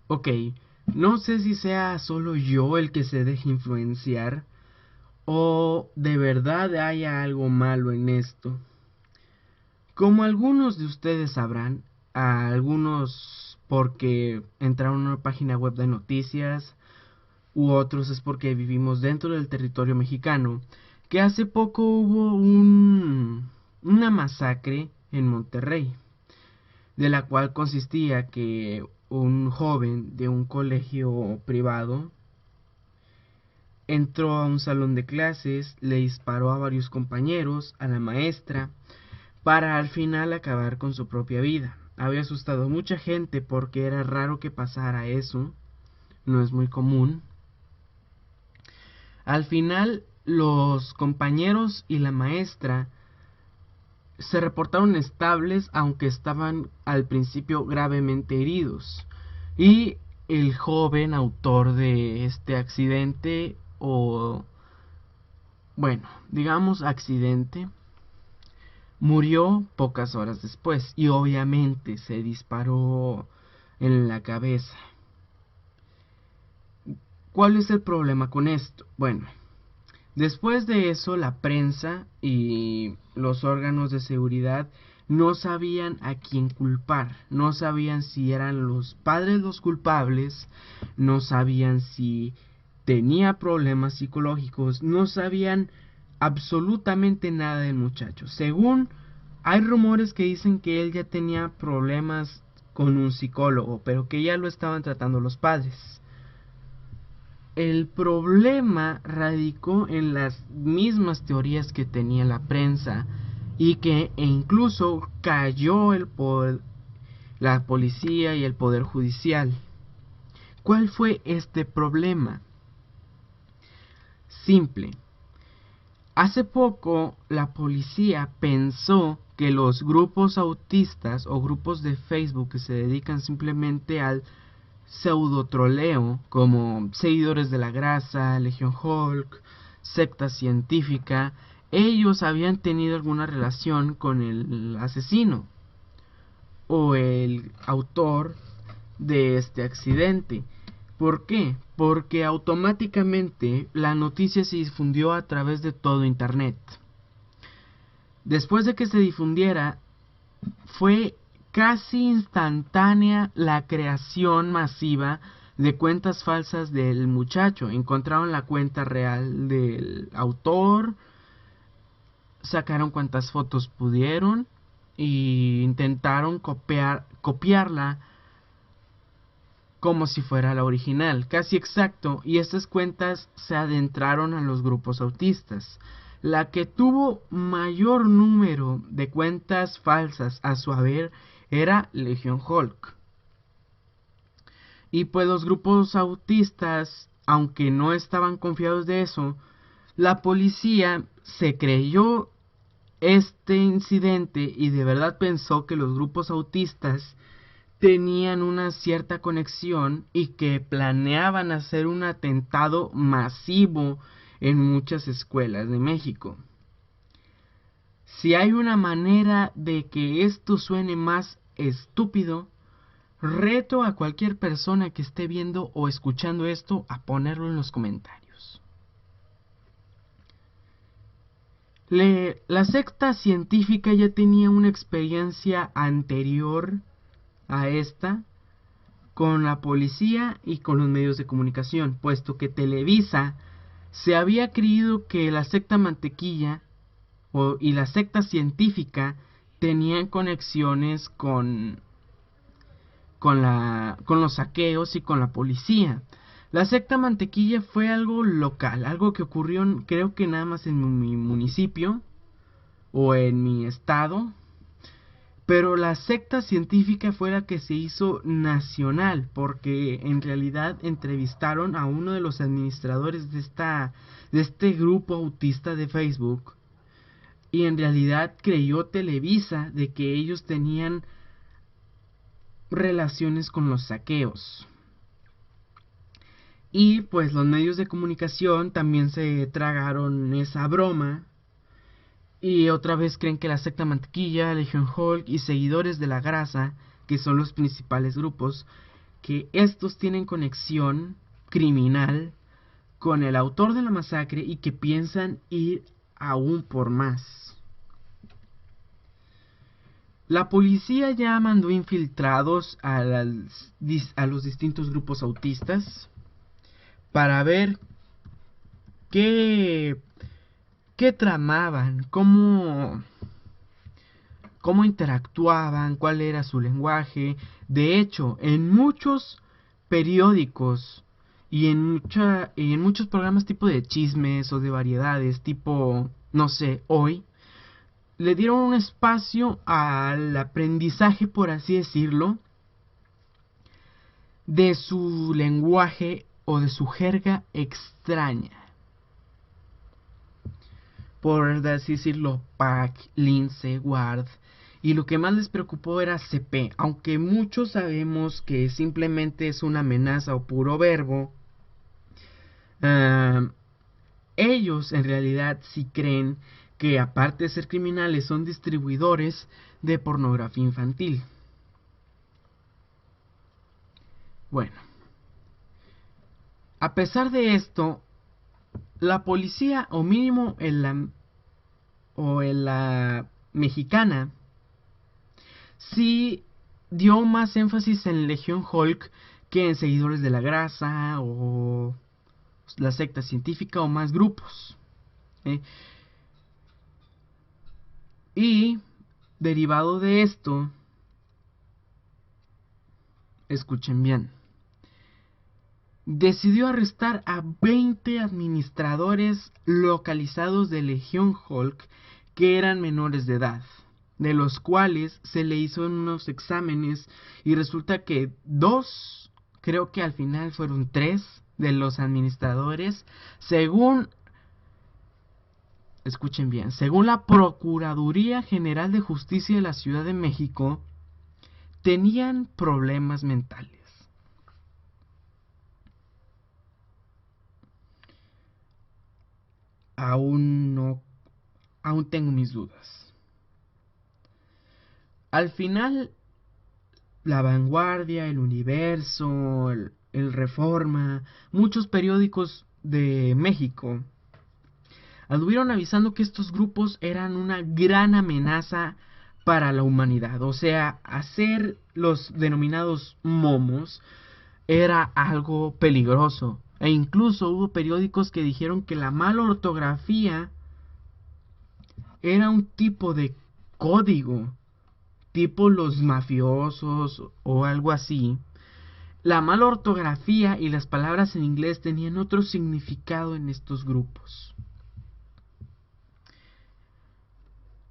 Ok, no sé si sea solo yo el que se deje influenciar o de verdad haya algo malo en esto. Como algunos de ustedes sabrán, a algunos porque entraron a una página web de noticias, u otros es porque vivimos dentro del territorio mexicano, que hace poco hubo una masacre en Monterrey, de la cual consistía que un joven de un colegio privado entró a un salón de clases, le disparó a varios compañeros, a la maestra, para al final acabar con su propia vida. Había asustado a mucha gente porque era raro que pasara eso, no es muy común. Al final, los compañeros y la maestra se reportaron estables, aunque estaban al principio gravemente heridos. Y el joven autor de este accidente, o bueno, digamos accidente, murió pocas horas después y obviamente se disparó en la cabeza. ¿Cuál es el problema con esto? Bueno, después de eso la prensa y los órganos de seguridad no sabían a quién culpar, no sabían si eran los padres los culpables, no sabían si tenía problemas psicológicos, no sabían absolutamente nada del muchacho. Según hay rumores que dicen que él ya tenía problemas con un psicólogo, pero que ya lo estaban tratando los padres. El problema radicó en las mismas teorías que tenía la prensa y que incluso cayó la policía y el poder judicial. ¿Cuál fue este problema? Simple. Hace poco la policía pensó que los grupos autistas o grupos de Facebook que se dedican simplemente al pseudotroleo, como Seguidores de la Grasa, Legión Hulk, Secta Científica, ellos habían tenido alguna relación con el asesino o el autor de este accidente. ¿Por qué? Porque automáticamente la noticia se difundió a través de todo Internet. Después de que se difundiera, fue casi instantánea la creación masiva de cuentas falsas del muchacho. Encontraron la cuenta real del autor, sacaron cuantas fotos pudieron y intentaron copiarla como si fuera la original, casi exacto, y estas cuentas se adentraron a los grupos autistas. La que tuvo mayor número de cuentas falsas a su haber era Legión Hulk. Y pues los grupos autistas, aunque no estaban confiados de eso, la policía se creyó este incidente y de verdad pensó que los grupos autistas tenían una cierta conexión y que planeaban hacer un atentado masivo en muchas escuelas de México. Si hay una manera de que esto suene más estúpido, reto a cualquier persona que esté viendo o escuchando esto a ponerlo en los comentarios. La secta científica ya tenía una experiencia anterior a esta con la policía y con los medios de comunicación, puesto que Televisa se había creído que la secta Mantequilla y la secta científica tenían conexiones con los saqueos y con la policía. La secta Mantequilla fue algo local, algo que ocurrió creo que nada más en mi municipio o en mi estado, pero la secta científica fue la que se hizo nacional, porque en realidad entrevistaron a uno de los administradores de este grupo autista de Facebook, y en realidad creyó Televisa de que ellos tenían relaciones con los saqueos. Y pues los medios de comunicación también se tragaron esa broma y otra vez creen que la secta Mantequilla, Legión Hulk y Seguidores de la Grasa, que son los principales grupos, que estos tienen conexión criminal con el autor de la masacre y que piensan ir aún por más. La policía ya mandó infiltrados a los distintos grupos autistas para ver qué tramaban, cómo interactuaban, cuál era su lenguaje. De hecho, en muchos periódicos y en muchos programas tipo de chismes o de variedades, tipo, no sé, Hoy, le dieron un espacio al aprendizaje, por así decirlo, de su lenguaje o de su jerga extraña. Por así decirlo, Pac, Lince, Ward. Y lo que más les preocupó era CP. Aunque muchos sabemos que simplemente es una amenaza o puro verbo, ellos en realidad sí creen que, aparte de ser criminales, son distribuidores de pornografía infantil. Bueno, a pesar de esto, la policía, o mínimo la mexicana, sí dio más énfasis en Legión Hulk que en Seguidores de la Grasa o la secta científica o más grupos. Y derivado de esto, escuchen bien, decidió arrestar a 20 administradores localizados de Legión Hulk que eran menores de edad, de los cuales se le hizo unos exámenes y resulta que 2, creo que al final fueron 3 de los administradores, escuchen bien, según la Procuraduría General de Justicia de la Ciudad de México, tenían problemas mentales. Aún tengo mis dudas. Al final, La Vanguardia, El Universo, el Reforma, muchos periódicos de México anduvieron avisando que estos grupos eran una gran amenaza para la humanidad. O sea, hacer los denominados momos era algo peligroso. E incluso hubo periódicos que dijeron que la mala ortografía era un tipo de código, tipo los mafiosos o algo así. La mala ortografía y las palabras en inglés tenían otro significado en estos grupos.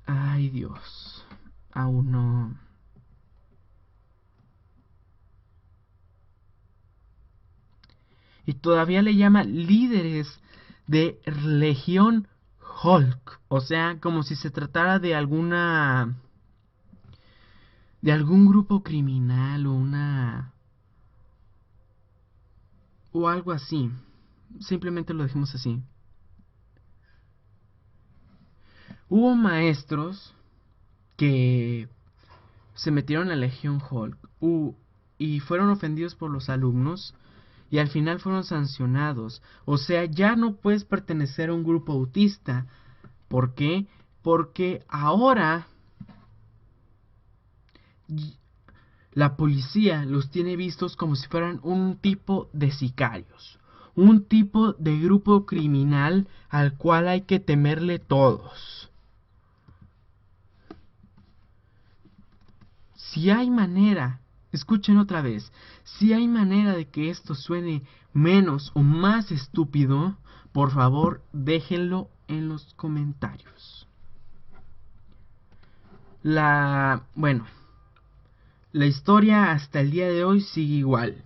Ay, Dios, aún no. Y todavía le llama líderes de Legión Hulk, o sea, como si se tratara de algún grupo criminal o algo así. Simplemente lo dejemos así. Hubo maestros que se metieron a Legión Hulk y fueron ofendidos por los alumnos y al final fueron sancionados. O sea, ya no puedes pertenecer a un grupo autista. ¿Por qué? Porque ahora la policía los tiene vistos como si fueran un tipo de sicarios, un tipo de grupo criminal al cual hay que temerle todos. Si hay manera, escuchen otra vez, si hay manera de que esto suene menos o más estúpido, por favor déjenlo en los comentarios. Bueno, la historia hasta el día de hoy sigue igual.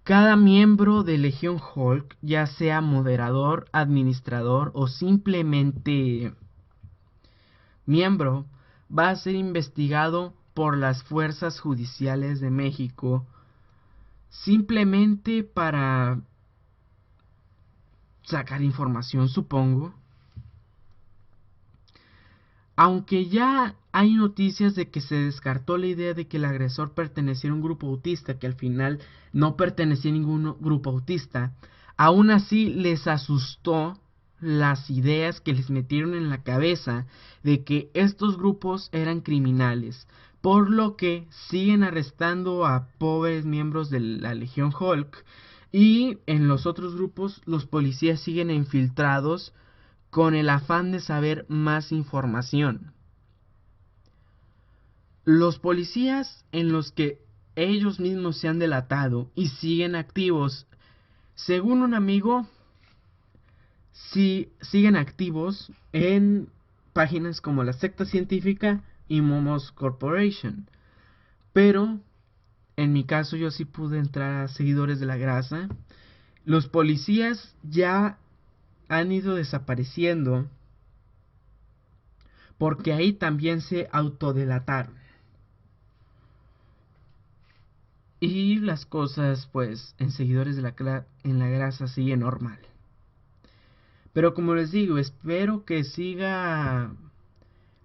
Cada miembro de Legión Hulk, ya sea moderador, administrador o simplemente miembro, va a ser investigado por las fuerzas judiciales de México simplemente para sacar información, supongo. Aunque ya hay noticias de que se descartó la idea de que el agresor perteneciera a un grupo autista, que al final no pertenecía a ningún grupo autista, aún así les asustó las ideas que les metieron en la cabeza de que estos grupos eran criminales, por lo que siguen arrestando a pobres miembros de la Legión Hulk, y en los otros grupos los policías siguen infiltrados con el afán de saber más información. Los policías en los que ellos mismos se han delatado y siguen activos, según un amigo, sí siguen activos en páginas como la Secta Científica y Momos Corporation. Pero en mi caso yo sí pude entrar a Seguidores de la Grasa. Los policías ya han ido desapareciendo porque ahí también se autodelataron. Y las cosas, pues, en Seguidores de en la Grasa siguen normal. Pero como les digo, espero que siga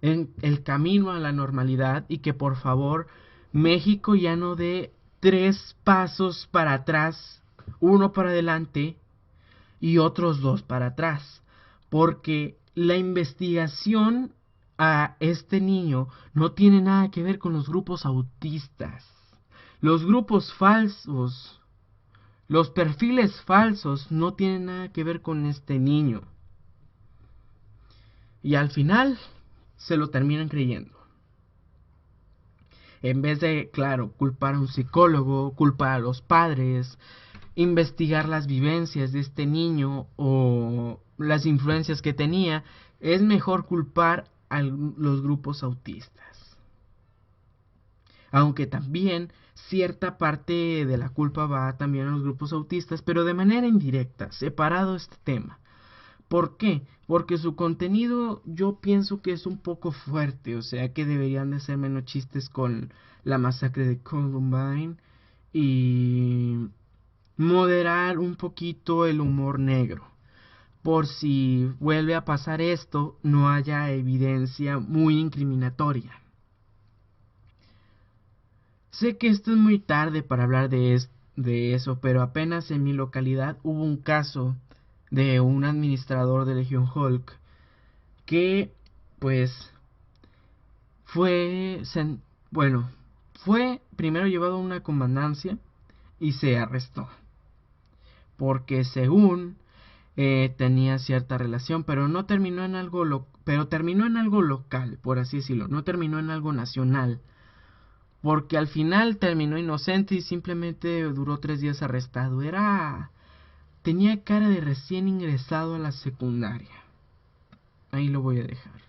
en el camino a la normalidad y que por favor México ya no dé 3 pasos para atrás, 1 para adelante y otros 2 para atrás. Porque la investigación a este niño no tiene nada que ver con los grupos autistas. Los grupos falsos, los perfiles falsos no tienen nada que ver con este niño. Y al final se lo terminan creyendo. En vez de, claro, culpar a un psicólogo, culpar a los padres, investigar las vivencias de este niño o las influencias que tenía, es mejor culpar a los grupos autistas. Aunque también cierta parte de la culpa va también a los grupos autistas, pero de manera indirecta, separado este tema. ¿Por qué? Porque su contenido yo pienso que es un poco fuerte, o sea que deberían de ser menos chistes con la masacre de Columbine y moderar un poquito el humor negro. Por si vuelve a pasar esto, no haya evidencia muy incriminatoria. Sé que esto es muy tarde para hablar de eso, pero apenas en mi localidad hubo un caso de un administrador de Legión Hulk que, pues, fue primero llevado a una comandancia y se arrestó. Porque según tenía cierta relación, pero no terminó en algo pero terminó en algo local, por así decirlo, no terminó en algo nacional. Porque al final terminó inocente y simplemente duró 3 días arrestado. Tenía cara de recién ingresado a la secundaria. Ahí lo voy a dejar.